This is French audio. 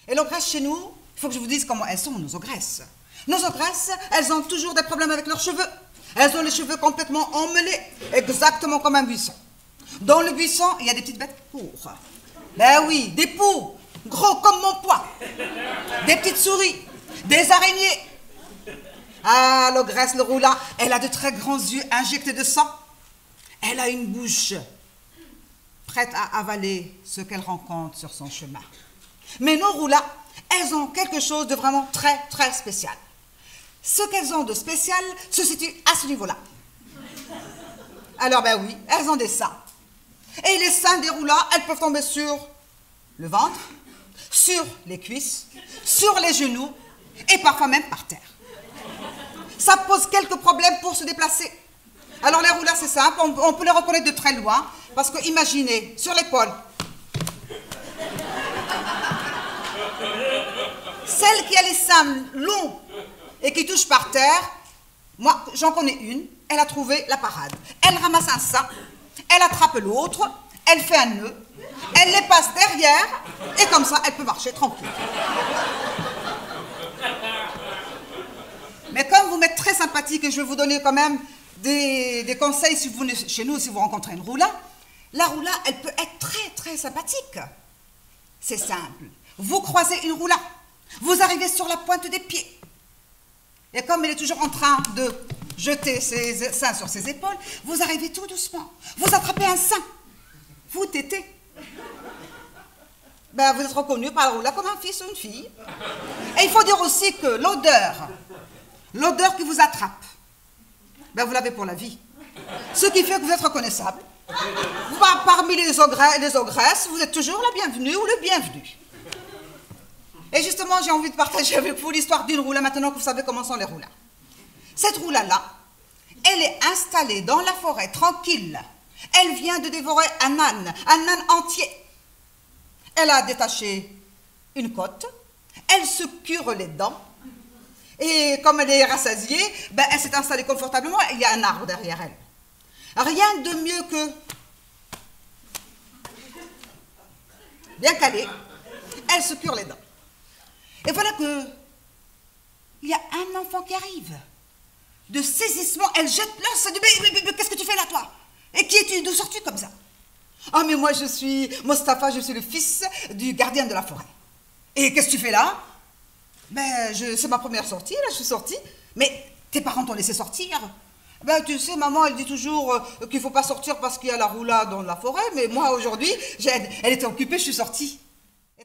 Et l'ogresse chez nous, il faut que je vous dise comment elles sont, nos ogresses. Nos ogresses, elles ont toujours des problèmes avec leurs cheveux. Elles ont les cheveux complètement emmêlés, exactement comme un buisson. Dans le buisson, il y a des petites bêtes qui courent. Ben oui, des poux, gros comme mon poing. Des petites souris, des araignées. Ah, l'ogresse, le roulat, elle a de très grands yeux injectés de sang. Elle a une bouche prête à avaler ce qu'elle rencontre sur son chemin. Mais nos roulats, elles ont quelque chose de vraiment très, très spécial. Ce qu'elles ont de spécial se situe à ce niveau-là. Alors, ben oui, elles ont des seins. Et les seins des roulats, elles peuvent tomber sur le ventre, sur les cuisses, sur les genoux et parfois même par terre. Ça pose quelques problèmes pour se déplacer. Alors les roulats, c'est simple, on peut les reconnaître de très loin, parce que imaginez, sur l'épaule, celle qui a les seins longs et qui touche par terre, moi j'en connais une, elle a trouvé la parade. Elle ramasse un sein, elle attrape l'autre, elle fait un nœud, elle les passe derrière, et comme ça, elle peut marcher tranquille. Mais comme vous m'êtes très sympathique et je vais vous donner quand même des conseils si vous venez chez nous, si vous rencontrez une roula, la roula, elle peut être très très sympathique. C'est simple. Vous croisez une roula, vous arrivez sur la pointe des pieds. Et comme elle est toujours en train de jeter ses seins sur ses épaules, vous arrivez tout doucement. Vous attrapez un sein. Vous tétez. Ben, vous êtes reconnu par la roula comme un fils ou une fille. Et il faut dire aussi que l'odeur qui vous attrape, ben vous l'avez pour la vie. Ce qui fait que vous êtes reconnaissable. Parmi les ogresses, vous êtes toujours la bienvenue ou le bienvenu. Et justement, j'ai envie de partager avec vous l'histoire d'une roula, maintenant que vous savez comment sont les roulas. Cette roula-là, elle est installée dans la forêt, tranquille. Elle vient de dévorer un âne entier. Elle a détaché une côte, elle se cure les dents, et comme elle est rassasiée, ben, elle s'est installée confortablement, il y a un arbre derrière elle. Rien de mieux que, bien calée, elle se cure les dents. Et voilà que, il y a un enfant qui arrive. De saisissement, elle jette l'os, elle dit, mais qu'est-ce que tu fais là, toi? Et qui es-tu? D'où sors-tu comme ça? Ah, mais moi, je suis Mustapha, je suis le fils du gardien de la forêt. Et qu'est-ce que tu fais là? Ben, c'est ma première sortie, là, je suis sortie. Mais tes parents t'ont laissé sortir? Ben, tu sais, maman, elle dit toujours qu'il ne faut pas sortir parce qu'il y a la roula dans la forêt, mais moi, aujourd'hui, elle était occupée, je suis sortie.